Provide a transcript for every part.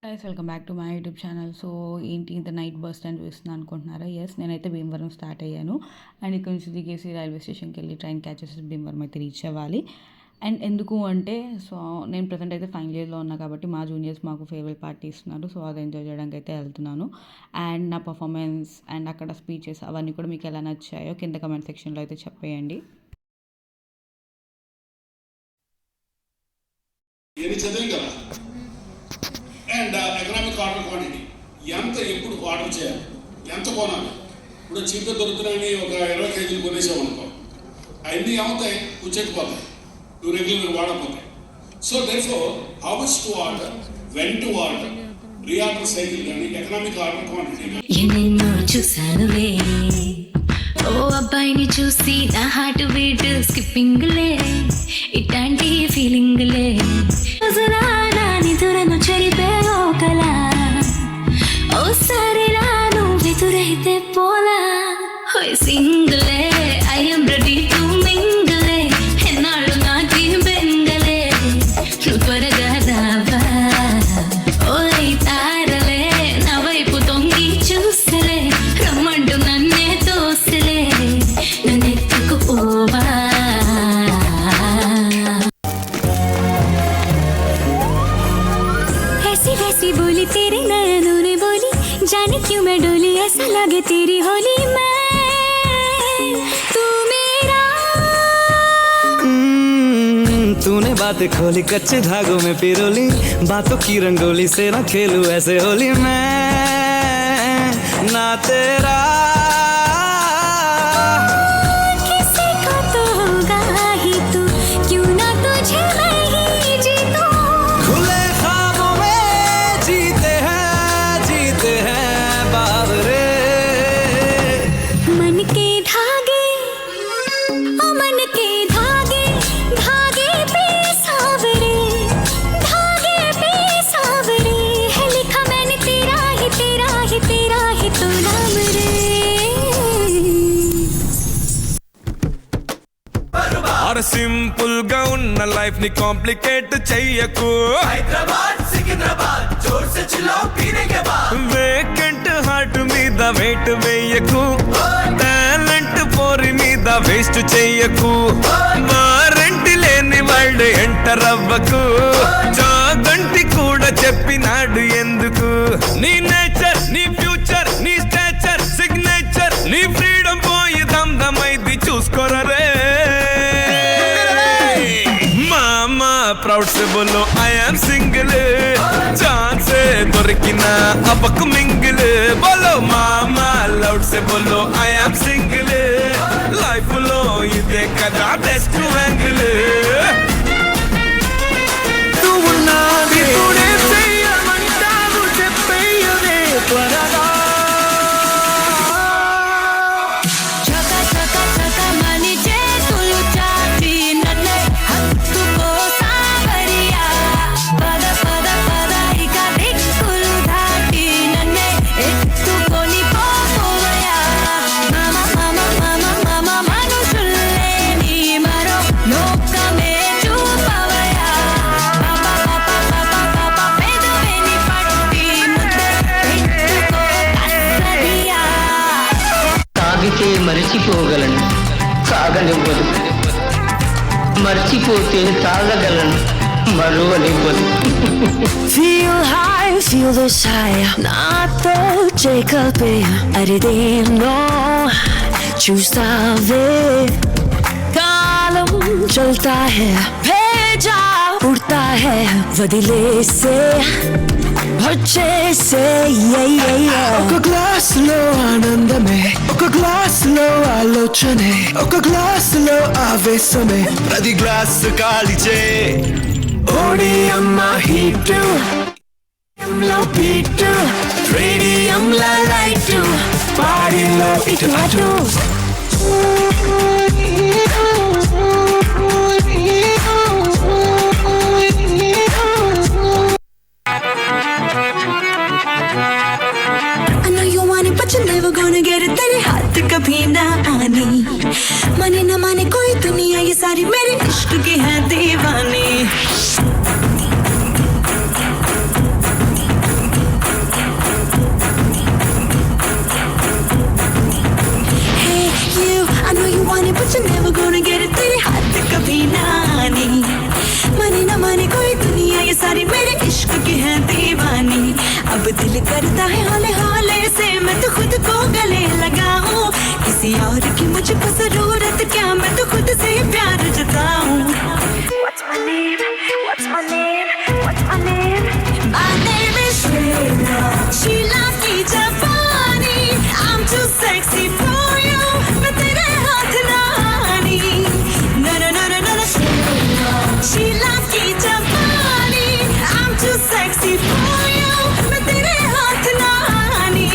Guys welcome back to my YouTube channel. So ఏంటి ఇంత night bus అని చూస్తున్నాను అనుకుంటున్నారా? ఎస్, నేనైతే భీమవరం స్టార్ట్ అయ్యాను అండ్ ఇక్కడ నుంచి దిగేసి రైల్వే స్టేషన్కి వెళ్ళి ట్రైన్ క్యాచ్ చేసి భీమవరం అయితే రీచ్ అవ్వాలి. అండ్ ఎందుకు అంటే సో నేను ప్రజెంట్ అయితే ఫైనల్ ఇయర్లో ఉన్నా కాబట్టి మా జూనియర్స్ మాకు ఫేర్వెల్ పార్టీ ఇస్తున్నారు. సో అది ఎంజాయ్ చేయడానికి అయితే వెళ్తున్నాను. అండ్ నా పర్ఫార్మెన్స్ అండ్ అక్కడ స్పీచెస్ అవన్నీ కూడా మీకు ఎలా నచ్చాయో కింద కమెంట్ సెక్షన్లో అయితే చెప్పేయండి. అండ్ ఎకనామిక్ ఆర్డర్ క్వాంటిటీ ఎంత ఎప్పుడు ఆర్డర్ చేయాలి, ఎంత కొనాలి. ఇప్పుడు చిన్న దొరుకుతున్నాయని ఒక 20 కేజీలు కొనేసాం అనుకో, అవన్నీ ఏమవుతాయి, కూర్చెక్కిపోతాయి, నువ్వు రెగ్యులర్గా వాడకపోతాయి. So therefore how much to order, when to order, reorder cycle కానీ ఎకనామిక్ ఆర్డర్ క్వాంటిటీ ఎన్నెన్నో చూసానులే, ఓ అబ్బాయిని చూసి నా హార్ట్ బీట్ స్కిప్పింగ్లే, ఇట్లాంటి ఫీలింగ్లే నిధులను చెరిపే కలా, ఓ సరేలా నువ్వు ఎదురైతే పోలా, సింగిలే ఐఎమ్ రెడీ టు మింగిలే, ఎన్నాళ్ళు నాకి బెంగలే, నువ్వు త్వరగా రావా, ఓ తారలే నా వైపు తొంగి చూసలే, రమ్మంటూ నన్నే తోసలే, నన్నెత్తుకుపోవా. ऐसी बोली तेरे नयनों ने बोली, जाने क्यों मैं डोली, ऐसा लगे तेरी होली मैं तू मेरा। तूने बातें खोली कच्चे धागों में पिरोली, बातों की रंगोली से ना खेलूं ऐसे होली मैं ना तेरा। किसी को तो होगा ही तू, क्यों ना तुझे मैं ही जीतूं। खुले ख्वाबों में जीते हैं बावरे, मन के धागे ओ मन के धागे, धागे पे सावरे, धागे पे सावरे, है लिखा मैंने तेरा ही तेरा ही तेरा ही तो नाम रे। और సింపుల్ గా ఉన్న లైఫ్ ని కాంప్లికేట్ చెయ్యకు, హైదరాబాద్ సికింద్రాబాద్ జోర్ సే చిల్లాओ पीने के बाद, వేకెంట్ హార్ట్ మీద వెయిట్ వేయకు, టాలెంట్ పోరి మీద వేస్ట్ చెయ్యకు, వారంటీ లేని వాళ్ళు ఎంటర్ అవ్వకు, జాగంటి కూడా చెప్పినాడు ఎందుకు, నీ నేచర్ నీ ఫ్యూచర్ నీ స్టాచర్ సిగ్నేచర్ నీ ఫ్రీడమ్ పోయి దమ్దమైది చూసుకోరే. మామా ప్రౌడ్ से बोलो आई एम सिंगल, चांस దొరికినా అపకు మింగిల్, बोलो మామా లౌడ్ से बोलो आई एम सिंगल, లైఫ్ లో ఇదే కదా బెస్ట్ యాంగిల్. నువ్వు నాది ఇప్పుడే చెయ్యమంటావు చెప్పేయదే త్వరగా. చక చక చక మని చేతులు చాచి నన్నే హత్తుకో సావరియా, పద పద పద ఇక దిక్కులు దాటి నన్నే ఎత్తుకొని పోవయా, మమ మమ మమ మమ మనుషుల్లేని మరో లోకమే చూపవయా, పాప పాప పాప పాప పెదవిని పట్టి ముద్దే పెట్టుకో కస్సదియా. తాగితే మరిచిపోగలను, తాగనివ్వదు, మర్చిపోతే తాగగలను, మరువనివ్వదు. Feel high, feel this high, నాతో చేకల్పే అరిదేనో చూస్తావే, కాలం చల్తా है भेजा उड़ता है వదిలేసే వచ్చేసే. ఒక గ్లాస్ లో ఆనందమే, ఒక గ్లాస్ లో ఆలోచనే, ఒక గ్లాస్ లో ఆవేశమే, ప్రతి గ్లాస్ కాలిచే ఓడి అమ్మ హీట్ లో బీట్, రేడియం లైట్, పాడిలో ఇటు అటు. I know you want it, but you're never gonna get it. तेरे हाथ कभी ना आनी, माने ना माने कोई दुनिया, ये सारी मेरे इश्क की है दीवानी. दीवानी अब दिल करता है हौले हौले से मैं तो खुद को गले लगाऊं किसी और की मुझको जरूरत क्या मैं तो खुद से ही प्यार जताऊं What's my name? What's my name? What's my name? My name is Sheila. Sheila की जवानी I'm too sexy for you मैं तेरे हाथ ना आनी No no no no no no Sheila. Sheila की जवानी I'm too sexy for you मैं तेरे हाथ ना आनी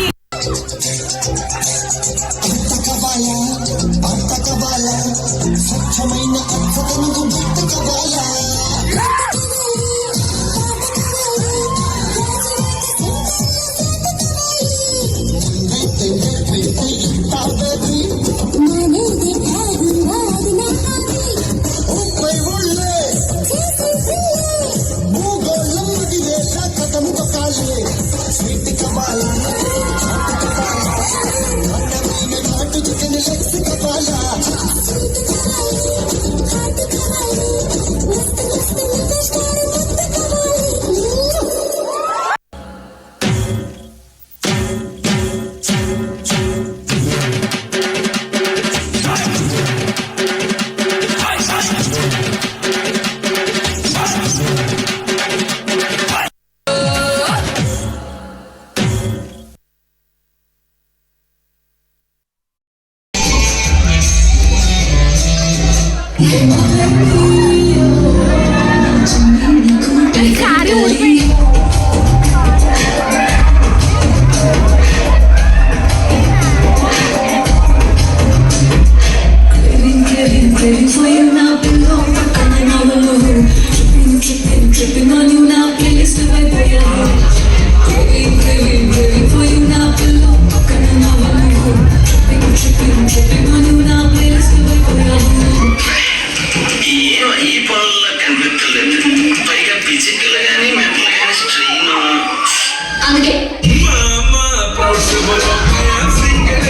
Mama, proud से बोलो I am single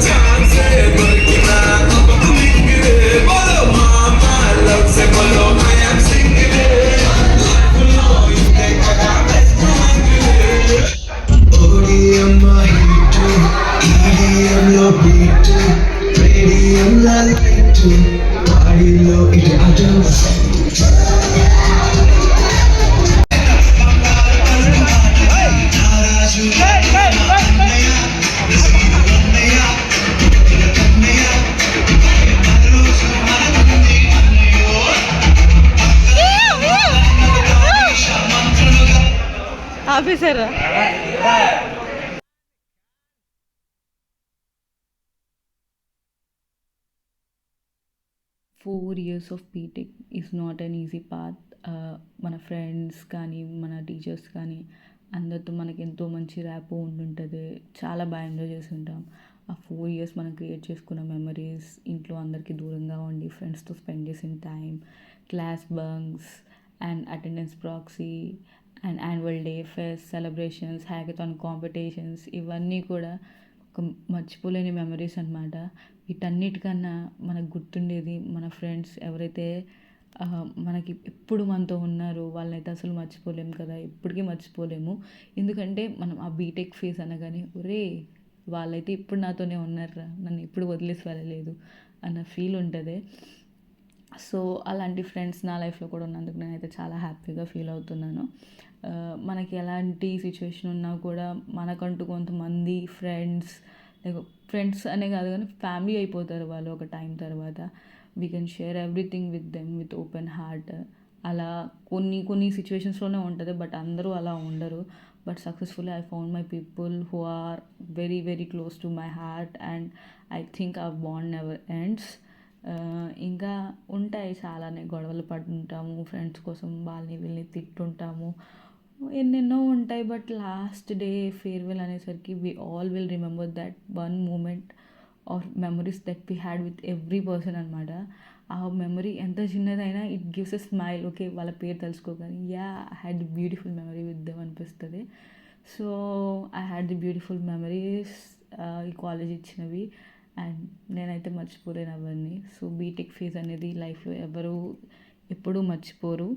जान से दरकिना अब तुम मिंगले बोलो mama love से बोलो I am single life long you take a best ODM my hit EDM lo beat radium la light body lo it adore officer 4 years of BTech is not an easy path. మన friends కానీ మన teachers కానీ అందరితో మనకి ఎంతో మంచి rapport ఉంటుంటుంది. చాలా బాగా ఎంజాయ్ చేసి ఉంటాం. ఆ 4 years మనం క్రియేట్ చేసుకున్న మెమరీస్, ఇంట్లో అందరికీ దూరంగా ఉండి ఫ్రెండ్స్తో స్పెండ్ చేసిన time, class bunks and attendance proxy and annual day fest celebrations, hackathon competitions ఇవన్నీ కూడా ఒక మర్చిపోలేని మెమరీస్ అనమాట. వీటన్నిటికన్నా మనకు గుర్తుండేది మన ఫ్రెండ్స్ ఎవరైతే మనకి ఎప్పుడు మనతో ఉన్నారో వాళ్ళనైతే అసలు మర్చిపోలేము కదా, ఎప్పటికీ మర్చిపోలేము. ఎందుకంటే మనం ఆ బీటెక్ ఫేజ్ అనగానే ఒరే వాళ్ళైతే ఇప్పుడు నాతోనే ఉన్నారా, నన్ను ఎప్పుడు వదిలేసి వెళ్ళలేదు అన్న ఫీల్ ఉంటుంది. సో అలాంటి ఫ్రెండ్స్ నా లైఫ్లో కూడా ఉన్నందుకు నేనైతే చాలా హ్యాపీగా ఫీల్ అవుతున్నాను. మనకి ఎలాంటి సిచ్యువేషన్ ఉన్నా కూడా మనకంటూ కొంతమంది ఫ్రెండ్స్ అనే కాదు కానీ ఫ్యామిలీ అయిపోతారు వాళ్ళు ఒక టైం తర్వాత. We can share everything with them with open heart. అలా కొన్ని సిచ్యువేషన్స్లోనే ఉంటుంది, బట్ అందరూ అలా ఉండరు. But successfully I found my people who are very very close to my heart and I think our bond never ends. ఇంకా ఉంటాయి చాలానే, గొడవలు పడుతుంటాము ఫ్రెండ్స్ కోసం, వాళ్ళని వీళ్ళని తిట్టుంటాము, ఎన్నెన్నో ఉంటాయి. బట్ లాస్ట్ డే ఫేర్వెల్ అనేసరికి we all will remember that one moment or memories that we had with every person అనమాట. ఆ మెమరీ ఎంత చిన్నదైనా it gives a smile. Okay వాళ్ళ పేరు తెలుసుకోగానే yeah I had the beautiful memory with them అనిపిస్తుంది. So I had the beautiful memories ఈ college ఇచ్చినవి అండ్ నేనైతే మర్చిపోలేను అవన్నీ. సో బీటెక్ ఫేజ్ అనేది లైఫ్లో ఎవరు ఎప్పుడూ మర్చిపోరు.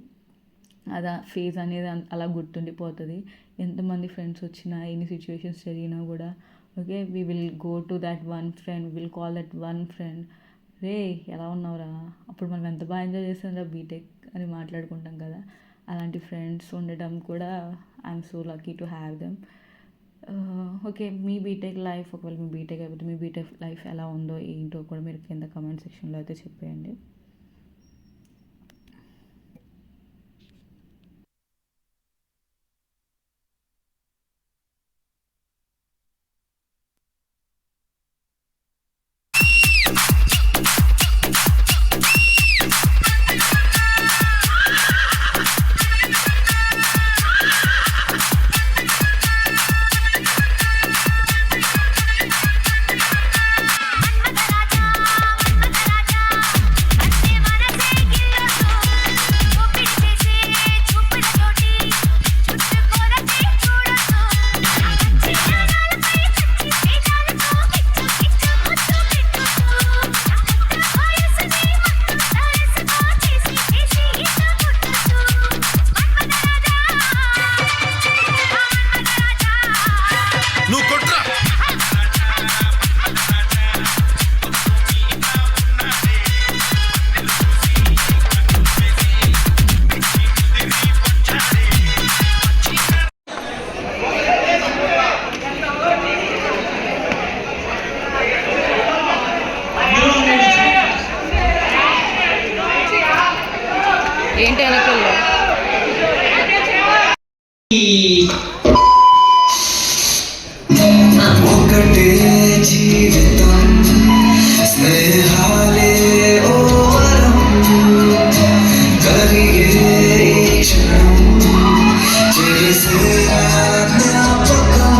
అది ఫేజ్ అనేది అలా గుర్తుండిపోతుంది. ఎంతమంది ఫ్రెండ్స్ వచ్చినా, ఎన్ని సిచ్యువేషన్స్ జరిగినా కూడా okay, we will go to that one friend, will call that one friend, రే ఎలా ఉన్నావురా, అప్పుడు మనం ఎంత బాగా ఎంజాయ్ చేస్తాం బీటెక్ అని మాట్లాడుకుంటాం కదా. అలాంటి ఫ్రెండ్స్ ఉండటం కూడా I'm so lucky to have them. Okay, మీ బీటెక్ లైఫ్, ఒకవేళ మీ బీటెక్ అయిపోతే మీ బీటెక్ లైఫ్ ఎలా ఉందో ఏంటో కూడా మీరు కింద కమెంట్ సెక్షన్లో అయితే చెప్పేయండి. ఏంటి వెనకల్లో ఒకటే జీవితం స్నేహాలే ఓవరం కరిగే క్షణం చేసే జ్ఞాపకం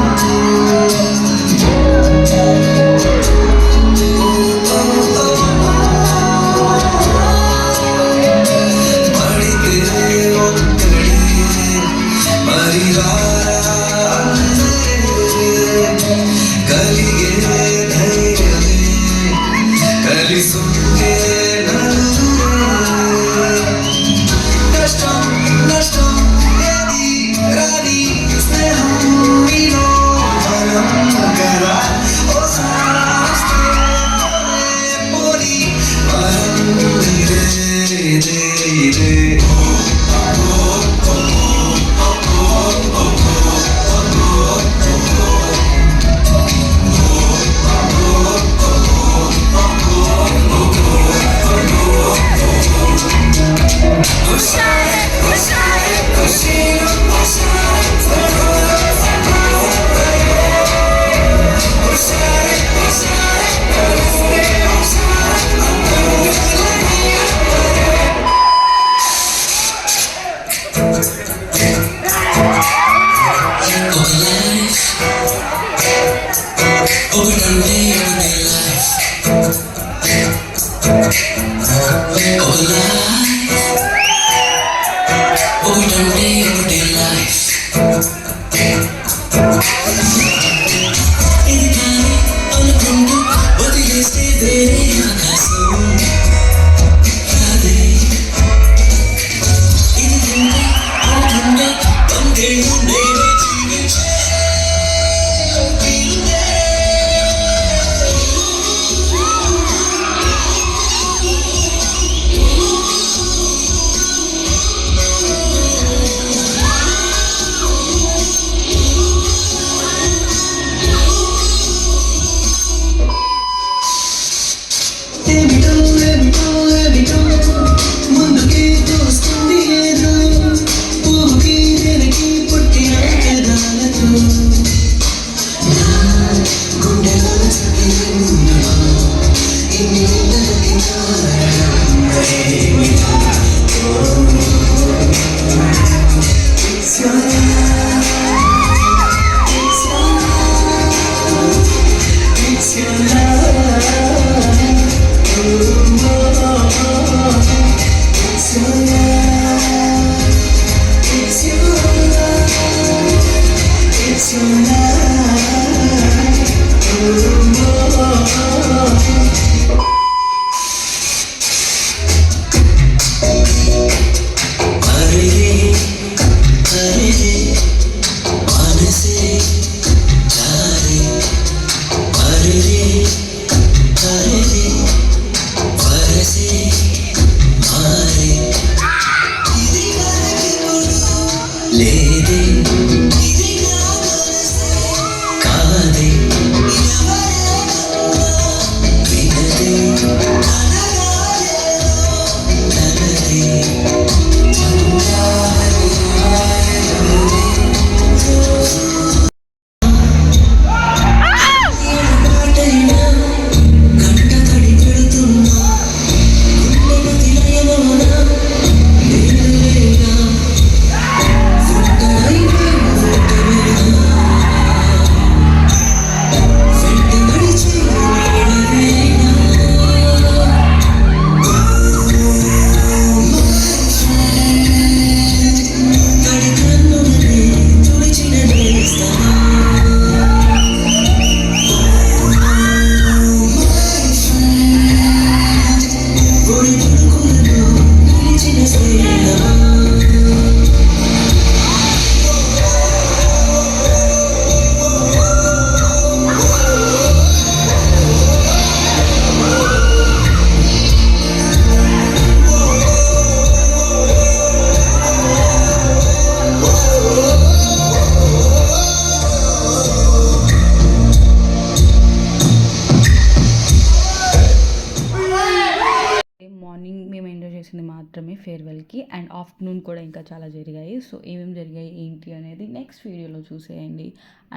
మాత్రమే ఫేర్వెల్కి, అండ్ ఆఫ్టర్నూన్ కూడా ఇంకా చాలా జరిగాయి. సో ఏమేమి జరిగాయి ఏంటి అనేది నెక్స్ట్ వీడియోలో చూసేయండి.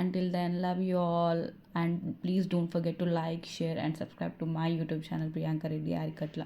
Until then love you all, and please don't forget to like, share and subscribe to my YouTube channel Priyanka Reddy Arikatla.